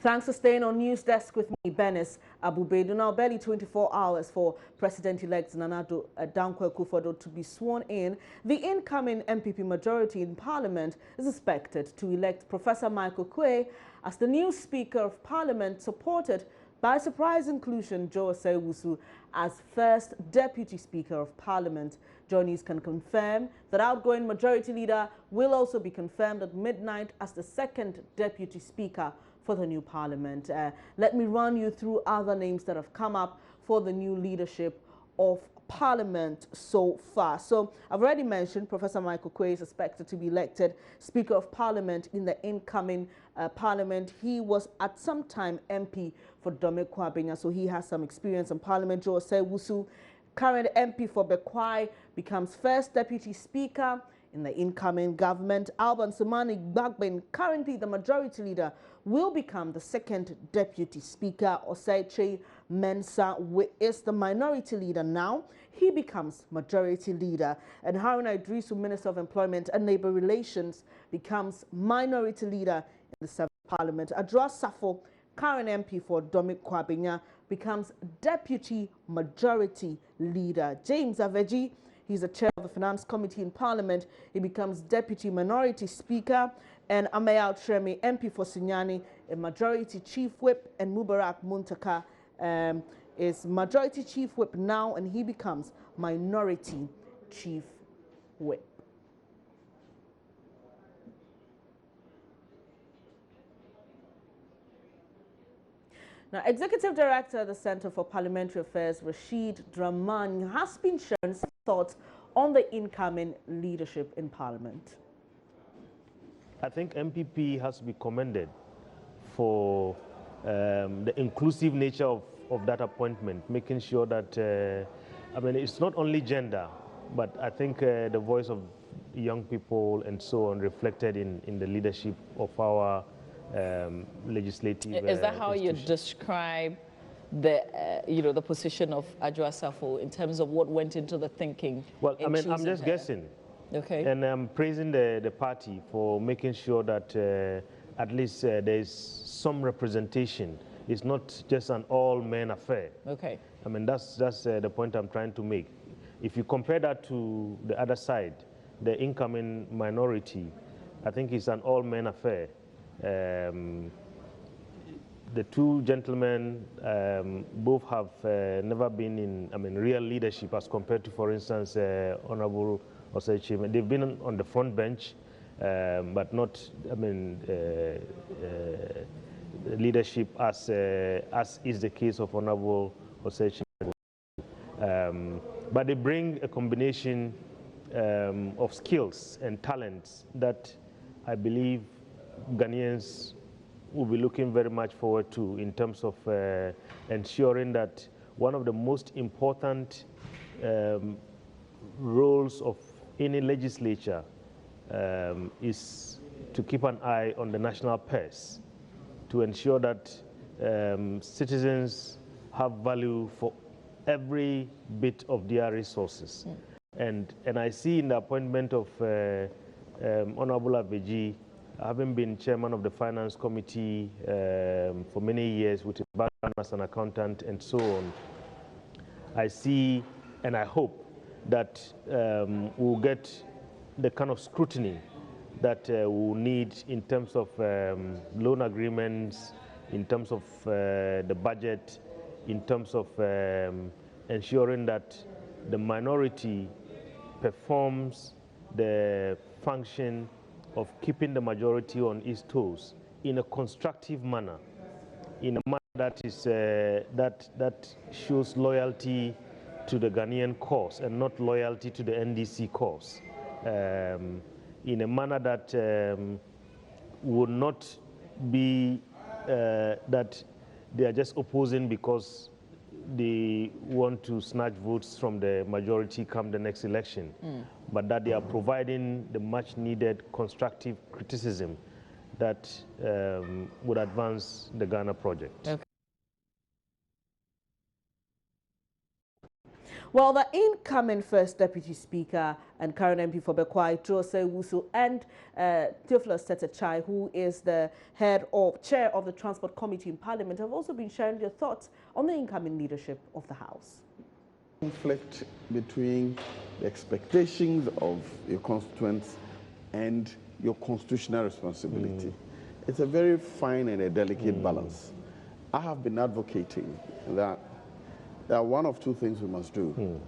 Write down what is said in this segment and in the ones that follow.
Thanks for staying on News Desk with me, Benis Abubedu. Now, barely 24 hours for President-elect Nana Dankwa Akufo-Addo to be sworn in. The incoming MPP majority in Parliament is expected to elect Professor Michael Oquaye as the new Speaker of Parliament, supported by surprise inclusion Joe Osei-Wusu as first Deputy Speaker of Parliament. Journeys can confirm that outgoing Majority Leader will also be confirmed at midnight as the second Deputy Speaker for the new Parliament. Let me run you through other names that have come up for the new leadership of Parliament so far. So I've already mentioned Professor Michael Oquaye is expected to be elected Speaker of Parliament in the incoming Parliament. He was at some time MP for Oquaye, so he has some experience in Parliament. Joe Osei-Wusu, current MP for Oquaye, becomes first Deputy Speaker in the incoming government. Alban Sumani Gbagbin, currently the Majority Leader, will become the second Deputy Speaker. Osei Mensah is the Minority Leader now. He becomes Majority Leader. And Haruna Idrisu, Minister of Employment and Labour Relations, becomes Minority Leader in the 7th Parliament. Adjoa Safo, current MP for Oquaye, becomes Deputy Majority Leader. James Aveji, he's the chair of the Finance Committee in Parliament. He becomes Deputy Minority Speaker. And Amayal Tremi, MP for Sinyani, a Majority Chief Whip. And Mubarak Muntaka is Majority Chief Whip now, and he becomes Minority Chief Whip. Now, Executive Director at the Center for Parliamentary Affairs, Rashid Draman, has been sharing some thoughts on the incoming leadership in Parliament. I think MPP has to be commended for the inclusive nature of that appointment, making sure that, I mean, it's not only gender, but I think the voice of young people and so on reflected in the leadership of our legislative Is that how you describe the, the position of Adjoa Safo in terms of what went into the thinking? Well, I mean, I'm just guessing. Okay. And I'm praising the party for making sure that at least there's some representation. It's not just an all-men affair. Okay. I mean, that's the point I'm trying to make. If you compare that to the other side, the incoming minority, I think it's an all-men affair. The two gentlemen both have never been in, I mean, real leadership as compared to, for instance, Honorable Osei. They've been on the front bench, but not, I mean, leadership as is the case of Honorable Osei. But they bring a combination of skills and talents that I believe Ghanaians will be looking very much forward to in terms of ensuring that one of the most important roles of any legislature is to keep an eye on the national purse, to ensure that citizens have value for every bit of their resources. And I see in the appointment of Honorable Abeji, having been chairman of the Finance Committee for many years with a background as an accountant and so on, I see and I hope that we'll get the kind of scrutiny that we'll need in terms of loan agreements, in terms of the budget, in terms of ensuring that the minority performs the function of keeping the majority on its toes in a constructive manner, in a manner that is that shows loyalty to the Ghanaian cause and not loyalty to the NDC cause, in a manner that would not be that they are just opposing because they want to snatch votes from the majority come the next election, but that they are providing the much needed constructive criticism that would advance the Ghana project. Okay. Well, the incoming First Deputy Speaker and current MP for Oquaye, Jose Wusu, and Theophilus Tetechai, who is the chair of the Transport Committee in Parliament, have also been sharing their thoughts on the incoming leadership of the House. Conflict between the expectations of your constituents and your constitutional responsibility. It's a very fine and a delicate balance. I have been advocating that there are one of two things we must do.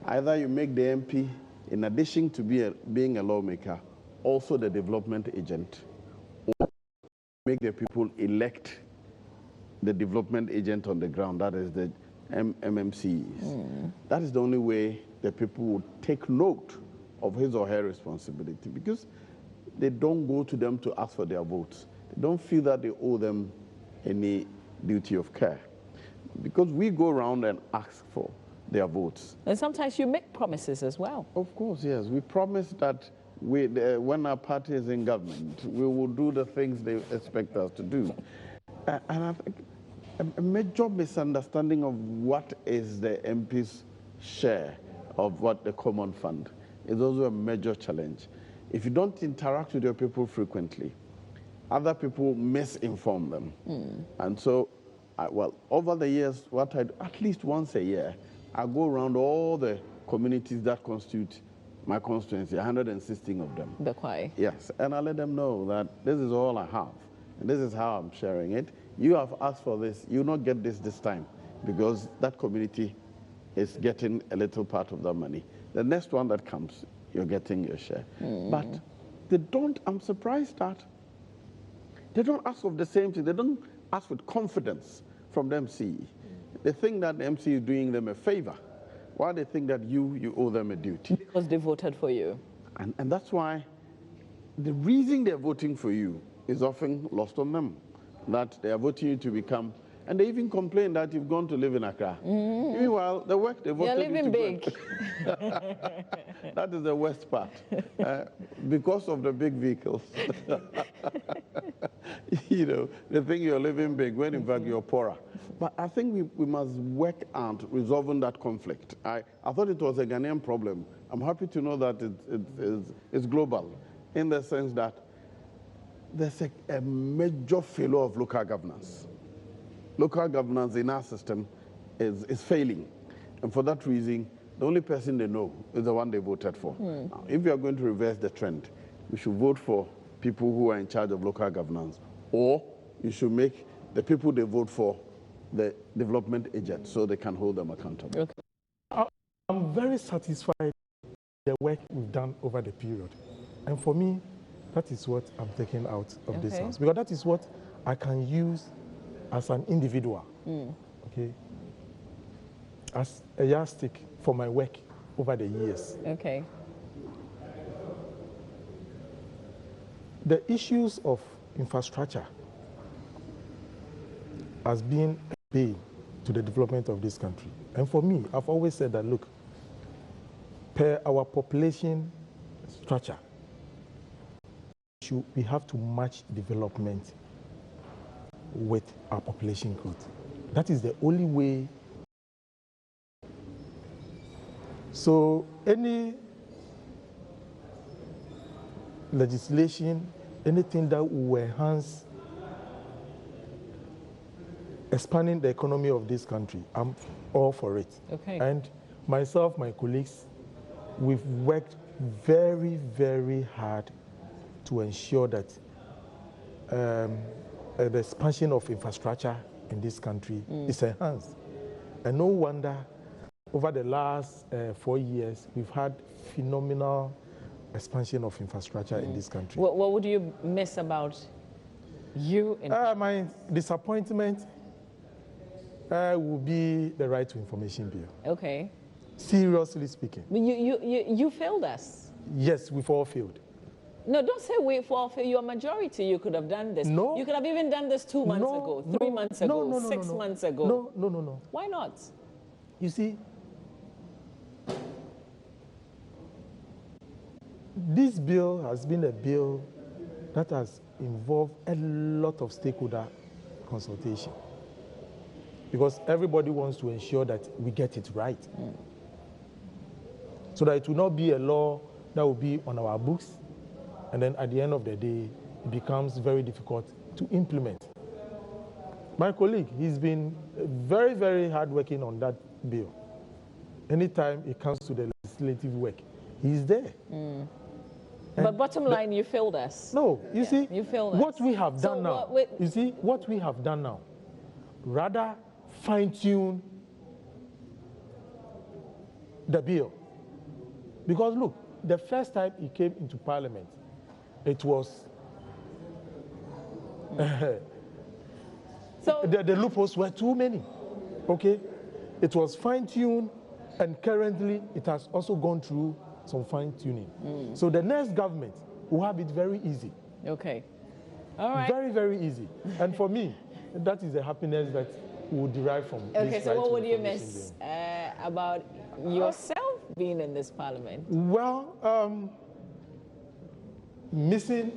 Either you make the MP, in addition to being a lawmaker, also the development agent, or make the people elect the development agent on the ground, that is the MMCs. That is the only way the people will take note of his or her responsibility, because they don't go to them to ask for their votes. They don't feel that they owe them any duty of care, because we go around and ask for their votes. And sometimes you make promises as well. Of course, yes. We promise that when our party is in government, we will do the things they expect us to do. And I think a major misunderstanding of what is the MP's share of what the common fund is also a major challenge. If you don't interact with your people frequently, other people misinform them. And so, well, over the years, what I do, at least once a year, I go around all the communities that constitute my constituency, 116 of them. Oquaye. Yes, and I let them know that this is all I have, and this is how I'm sharing it. You have asked for this, you will not get this time, because that community is getting a little part of that money. The next one that comes, you're getting your share. But they don't, I'm surprised that they don't ask of the same thing. They don't ask with confidence from the MC. They think that the MC is doing them a favor, while they think that you owe them a duty. Because they voted for you. And that's why the reason they're voting for you is often lost on them, that they are voting you to become, and they even complain that you've gone to live in Accra. Meanwhile, the work they voted You're living big. That is the worst part, because of the big vehicles. You know, they think you're living big when in fact you're poorer. But I think we must work out resolving that conflict. I thought it was a Ghanaian problem. I'm happy to know that it's global, in the sense that there's a major failure of local governance. Local governance in our system is failing. And for that reason, the only person they know is the one they voted for. Now, if we are going to reverse the trend, we should vote for people who are in charge of local governance, or you should make the people they vote for the development agents so they can hold them accountable. Okay. I'm very satisfied with the work we've done over the period. And for me, that is what I'm taking out of this house, because that is what I can use as an individual, okay, as a yardstick for my work over the years. Okay. The issues of infrastructure has been a bane to the development of this country. And for me, I've always said that, look, per our population structure, we have to match development with our population growth. That is the only way. So any legislation, anything that will enhance expanding the economy of this country, I'm all for it. Okay. And myself, my colleagues, we've worked very, very hard to ensure that the expansion of infrastructure in this country is enhanced. And no wonder, over the last 4 years, we've had phenomenal expansion of infrastructure in this country. What would you miss about you? My disappointment will be the right to information bill. Okay. Seriously speaking. You failed us. Yes, we've all failed. No, don't say we for your majority. You could have done this. No. You could have even done this 2 months ago, 3 months ago, 6 months ago. No. Why not? You see, this bill has been a bill that has involved a lot of stakeholder consultation, because everybody wants to ensure that we get it right. so that it will not be a law that will be on our books, and then at the end of the day, it becomes very difficult to implement. My colleague, he's been very, very hardworking on that bill. Anytime it comes to the legislative work, he's there. But bottom line, you failed us. No, you see, you failed us. What we have done now, you see, what we have done now, rather fine-tune the bill. Because look, the first time it came into Parliament, it was, so the loopholes were too many, okay? It was fine-tuned, and currently it has also gone through some fine-tuning. So the next government will have it very easy. Okay. All right. Very, very easy. And for me, that is the happiness that we will derive from this. Okay, so what would you miss about yourself being in this Parliament? Well, missing,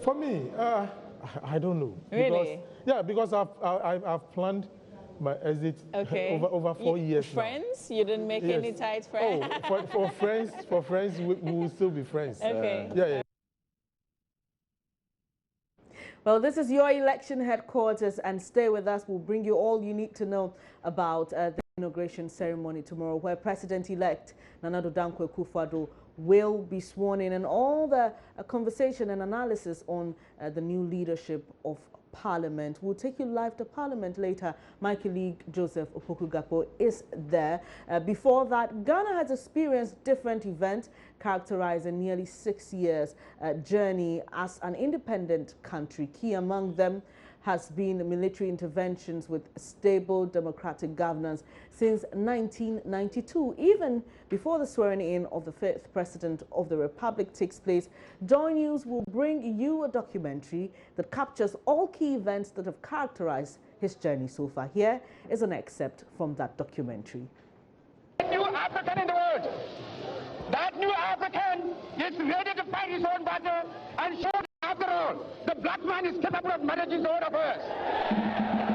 for me, I don't know. Really? Because I've planned my exit over 4 years Friends? Now. You didn't make any tight friends? Oh, for friends, we will still be friends. Okay. Yeah. Well, this is your election headquarters, and stay with us. We'll bring you all you need to know about the inauguration ceremony tomorrow, where President-elect Nana Addo Dankwa Akufo-Addo will be sworn in, and all the conversation and analysis on the new leadership of Parliament. We'll take you live to Parliament later. My colleague Joseph Opoku-Gakpo is there. Before that, Ghana has experienced different events characterizing nearly 6 years journey as an independent country. Key among them has been military interventions with stable democratic governance since 1992. Even before the swearing in of the 5th President of the Republic takes place, Joy News will bring you a documentary that captures all key events that have characterized his journey so far. Here is an excerpt from that documentary. New African in the world. That new African is ready to fight his own battle and show that after all, the black man is capable of managing his own affairs.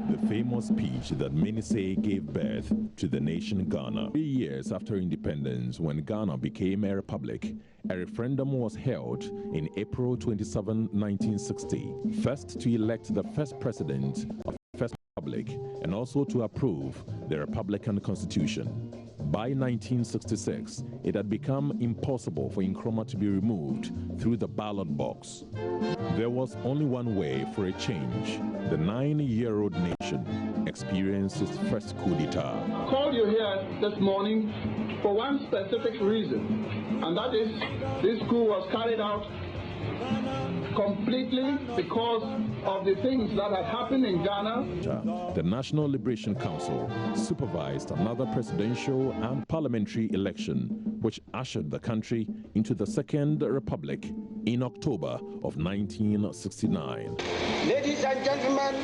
The famous speech that many say gave birth to the nation Ghana. 3 years after independence, when Ghana became a republic, a referendum was held in April 27, 1960, first to elect the first president of the first republic and also to approve the Republican Constitution. By 1966, it had become impossible for Nkrumah to be removed through the ballot box. There was only one way for a change. The 9-year-old nation experienced its first coup d'etat. I called you here this morning for one specific reason, and that is this coup was carried out completely because of the things that had happened in Ghana. The National Liberation Council supervised another presidential and parliamentary election, which ushered the country into the Second Republic in October of 1969. Ladies and gentlemen,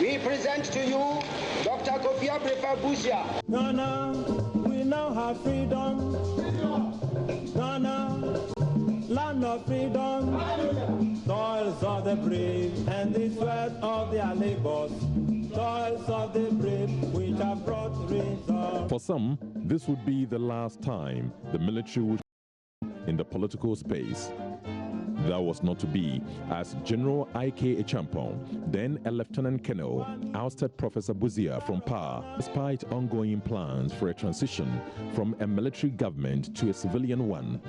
we present to you Dr. Kofi Busia. Ghana, we now have freedom. Ghana, land of freedom, toils of the brave and the sweat of their labors, toils of the brave which have brought results. For some, this would be the last time the military would in the political space. That was not to be, as General I.K. Echampong, then a lieutenant colonel, ousted Professor Busia from power, despite ongoing plans for a transition from a military government to a civilian one.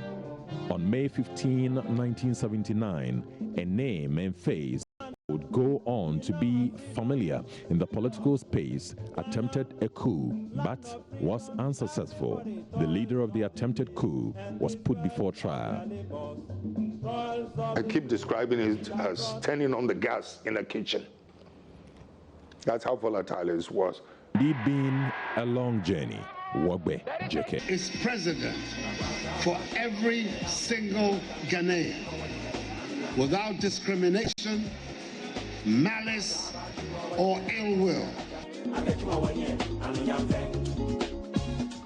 On May 15, 1979, a name and face would go on to be familiar in the political space, attempted a coup, but was unsuccessful. The leader of the attempted coup was put before trial. I keep describing it as turning on the gas in a kitchen. That's how volatile it was. It been a long journey. Wagbe JK is president for every single Ghanaian without discrimination, malice, or ill will.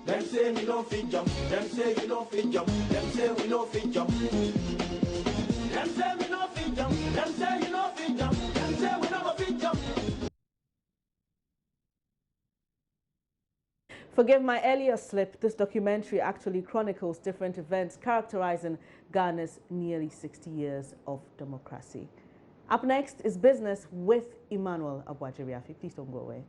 Them say we no fit jump, them say you no fit jump, them say we no fit jump. Them say we no fit jump, them say you no fit jump, them say we no fit jump. Forgive my earlier slip, this documentary actually chronicles different events characterizing Ghana's nearly 60 years of democracy. Up next is Business with Emmanuel Abwajiriafi. Please don't go away.